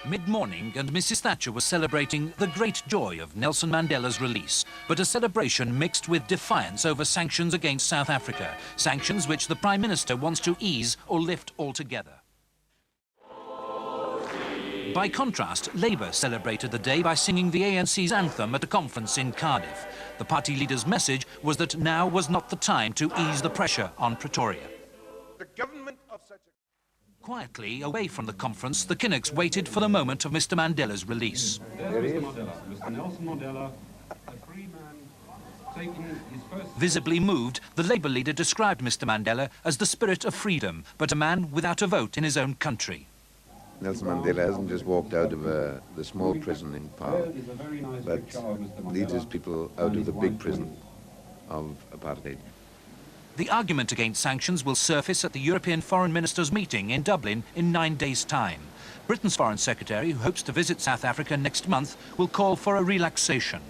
Mid-morning, and Mrs. Thatcher was celebrating the great joy of Nelson Mandela's release, but a celebration mixed with defiance over sanctions against South Africa, sanctions which the Prime Minister wants to ease or lift altogether. By contrast, Labour celebrated the day by singing the ANC's anthem at a conference in Cardiff. The party leader's message was that now was not the time to ease the pressure on Pretoria. The government of such a... Quietly, away from the conference, the Kinnocks waited for the moment of Mr. Mandela's release. Mr. Nelson Mandela, a free man, taking his first... Visibly moved, the Labour leader described Mr. Mandela as the spirit of freedom, but a man without a vote in his own country. Nelson Mandela hasn't just walked out of the small prison in power, but leads his people out of the big prison of apartheid. The argument against sanctions will surface at the European Foreign Ministers' meeting in Dublin in 9 days' time. Britain's Foreign Secretary, who hopes to visit South Africa next month, will call for a relaxation.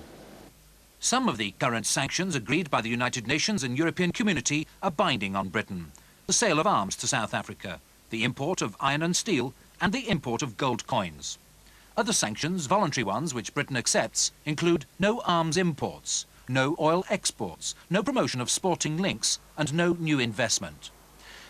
Some of the current sanctions agreed by the United Nations and European Community are binding on Britain. The sale of arms to South Africa, the import of iron and steel, and the import of gold coins. Other sanctions, voluntary ones, which Britain accepts, include no arms imports, no oil exports, no promotion of sporting links, and no new investment.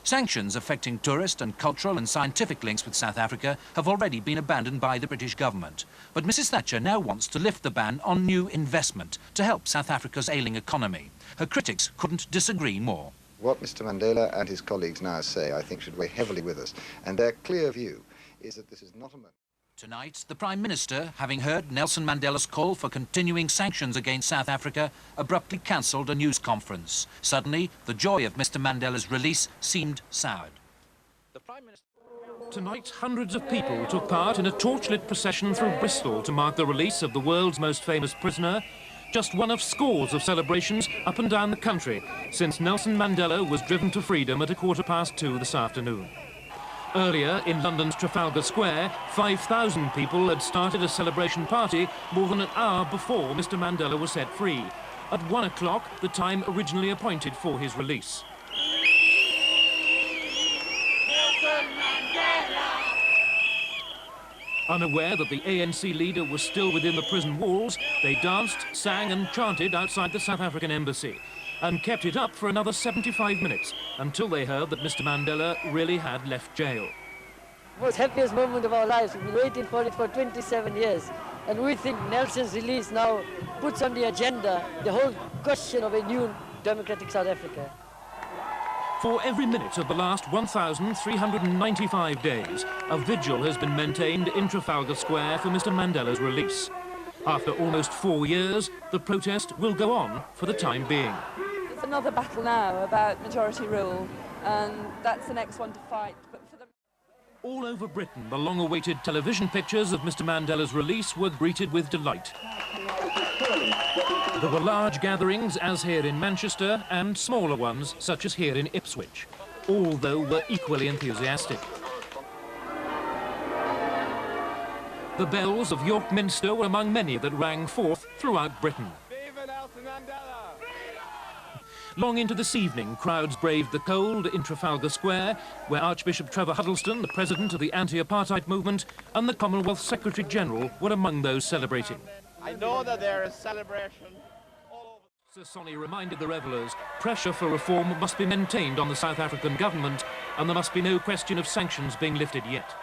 Sanctions affecting tourist and cultural and scientific links with South Africa have already been abandoned by the British government. But Mrs. Thatcher now wants to lift the ban on new investment to help South Africa's ailing economy. Her critics couldn't disagree more. What Mr. Mandela and his colleagues now say, I think, should weigh heavily with us. And their clear view is that this is not a moment. Tonight, the Prime Minister, having heard Nelson Mandela's call for continuing sanctions against South Africa, abruptly cancelled a news conference. Suddenly, the joy of Mr. Mandela's release seemed soured. The Prime Minister... Tonight, hundreds of people took part in a torchlit procession through Bristol to mark the release of the world's most famous prisoner, just one of scores of celebrations up and down the country since Nelson Mandela was driven to freedom at 2:15 this afternoon. Earlier, in London's Trafalgar Square, 5,000 people had started a celebration party more than an hour before Mr. Mandela was set free, at 1 o'clock, the time originally appointed for his release. Unaware that the ANC leader was still within the prison walls, they danced, sang and chanted outside the South African embassy, and kept it up for another 75 minutes until they heard that Mr. Mandela really had left jail. Most happiest moment of our lives. We've been waiting for it for 27 years. And we think Nelson's release now puts on the agenda the whole question of a new democratic South Africa. For every minute of the last 1,395 days, a vigil has been maintained in Trafalgar Square for Mr. Mandela's release. After almost 4 years, the protest will go on for the time being. It's another battle now about majority rule, and that's the next one to fight. But for the... All over Britain, the long-awaited television pictures of Mr. Mandela's release were greeted with delight. There were large gatherings, as here in Manchester, and smaller ones, such as here in Ipswich. All, though, were equally enthusiastic. The bells of York Minster were among many that rang forth throughout Britain. Viva Nelson Mandela! Long into this evening, crowds braved the cold in Trafalgar Square, where Archbishop Trevor Huddleston, the president of the anti-apartheid movement, and the Commonwealth Secretary-General were among those celebrating. I know that there is celebration all over. Sir Sonny reminded the revellers pressure for reform must be maintained on the South African government, and there must be no question of sanctions being lifted yet.